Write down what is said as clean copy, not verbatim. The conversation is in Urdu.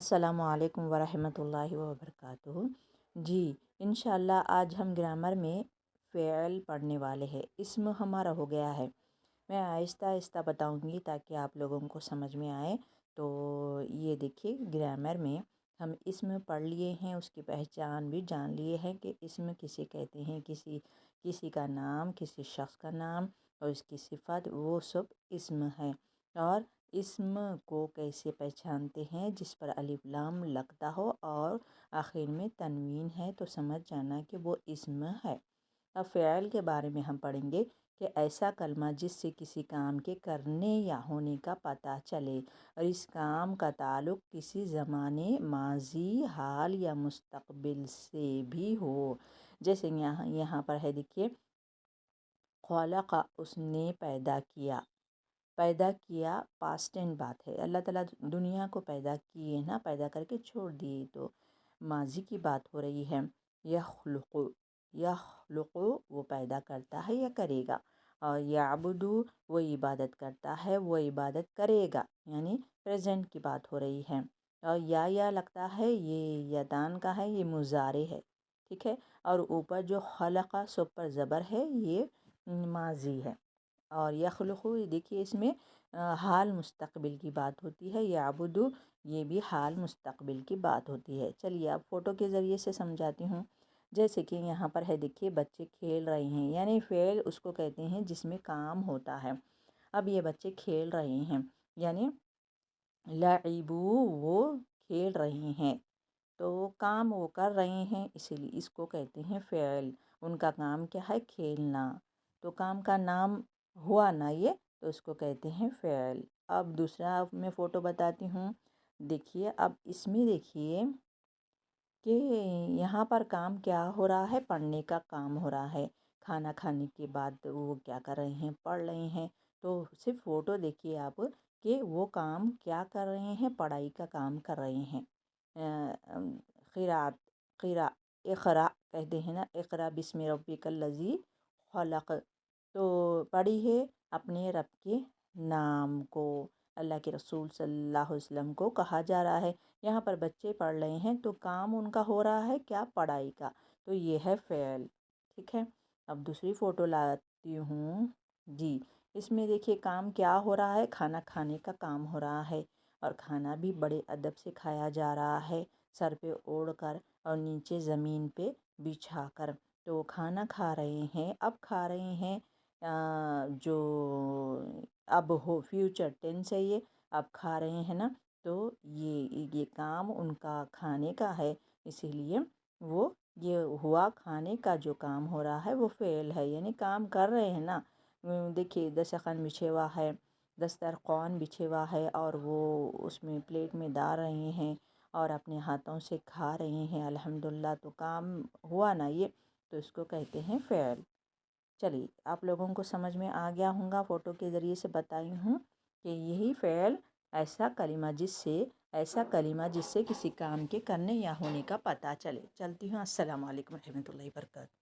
السلام علیکم ورحمۃ اللہ وبرکاتہ۔ جی انشاءاللہ آج ہم گرامر میں فعل پڑھنے والے ہیں۔ اسم ہمارا ہو گیا ہے، میں آہستہ آہستہ بتاؤں گی تاکہ آپ لوگوں کو سمجھ میں آئے۔ تو یہ دیکھیے گرامر میں ہم اسم پڑھ لیے ہیں، اس کی پہچان بھی جان لیے ہیں کہ اسم کسے کہتے ہیں، کسی کا نام، کسی شخص کا نام اور اس کی صفت، وہ سب اسم ہے۔ اور اسم کو کیسے پہچانتے ہیں؟ جس پر الف لام لگتا ہو اور آخر میں تنوین ہے تو سمجھ جانا کہ وہ اسم ہے۔ اب فعل کے بارے میں ہم پڑھیں گے کہ ایسا کلمہ جس سے کسی کام کے کرنے یا ہونے کا پتہ چلے اور اس کام کا تعلق کسی زمانے، ماضی، حال یا مستقبل سے بھی ہو۔ جیسے یہاں پر ہے، دیکھیے، خلق، اس نے پیدا کیا۔ پیدا کیا پاسٹ ٹینس بات ہے، اللہ تعالیٰ دنیا کو پیدا کیے نا، پیدا کر کے چھوڑ دیے، تو ماضی کی بات ہو رہی ہے۔ یخلق، یخلق وہ پیدا کرتا ہے یا کرے گا، اور یعبد وہ عبادت کرتا ہے، وہ عبادت کرے گا، یعنی پریزنٹ کی بات ہو رہی ہے۔ اور یا لگتا ہے، یہ یدان کا ہے، یہ مضارع ہے، ٹھیک ہے۔ اور اوپر جو خلق سب پر زبر ہے، یہ ماضی ہے۔ اور یخلق دیکھیے اس میں حال مستقبل کی بات ہوتی ہے، یعبد یہ بھی حال مستقبل کی بات ہوتی ہے۔ چلیے اب فوٹو کے ذریعے سے سمجھاتی ہوں۔ جیسے کہ یہاں پر ہے، دیکھیے بچے کھیل رہے ہیں، یعنی فعل اس کو کہتے ہیں جس میں کام ہوتا ہے۔ اب یہ بچے کھیل رہے ہیں، یعنی لعبوا وہ کھیل رہے ہیں، تو کام وہ کر رہے ہیں، اسی لیے اس کو کہتے ہیں فعل۔ ان کا کام کیا ہے؟ کھیلنا، تو کام کا نام ہوا نا یہ، تو اس کو کہتے ہیں فعل۔ اب دوسرا میں فوٹو بتاتی ہوں۔ دیکھیے اب اس میں دیکھیے کہ یہاں پر کام کیا ہو رہا ہے؟ پڑھنے کا کام ہو رہا ہے۔ کھانا کھانے کے بعد وہ کیا کر رہے ہیں؟ پڑھ رہے ہیں۔ تو صرف فوٹو دیکھیے آپ کہ وہ کام کیا کر رہے ہیں؟ پڑھائی کا کام کر رہے ہیں۔ اقرا کہتے ہیں نا، اقرا بسم ربک الذی خلق، تو پڑھی ہے اپنے رب کے نام کو، اللہ کے رسول صلی اللہ علیہ وسلم کو کہا جا رہا ہے۔ یہاں پر بچے پڑھ رہے ہیں تو کام ان کا ہو رہا ہے کیا؟ پڑھائی کا، تو یہ ہے فعل، ٹھیک ہے۔ اب دوسری فوٹو لاتی ہوں۔ جی اس میں دیکھیے کام کیا ہو رہا ہے؟ کھانا کھانے کا کام ہو رہا ہے، اور کھانا بھی بڑے ادب سے کھایا جا رہا ہے، سر پہ اوڑھ کر اور نیچے زمین پہ بچھا کر، تو کھانا کھا رہے ہیں۔ اب کھا رہے ہیں جو اب ہو فیوچر ٹینس ہے، یہ اب کھا رہے ہیں نا، تو یہ کام ان کا کھانے کا ہے، اسی لیے وہ یہ ہوا کھانے کا جو کام ہو رہا ہے وہ فعل ہے، یعنی کام کر رہے ہیں نا۔ دیکھیے دسترخوان بچھے ہوا ہے، دسترخوان بچھے ہوا ہے، اور وہ اس میں پلیٹ میں ڈال رہے ہیں اور اپنے ہاتھوں سے کھا رہے ہیں، الحمدللہ، تو کام ہوا نا یہ، تو اس کو کہتے ہیں فعل۔ چلیے آپ لوگوں کو سمجھ میں آ گیا ہوں گا، فوٹو کے ذریعے سے بتائی ہوں کہ یہی فعل ایسا کلمہ جس سے کسی کام کے کرنے یا ہونے کا پتہ چلے۔ چلتی ہوں، السلام علیکم ورحمۃ اللہ وبرکاتہ۔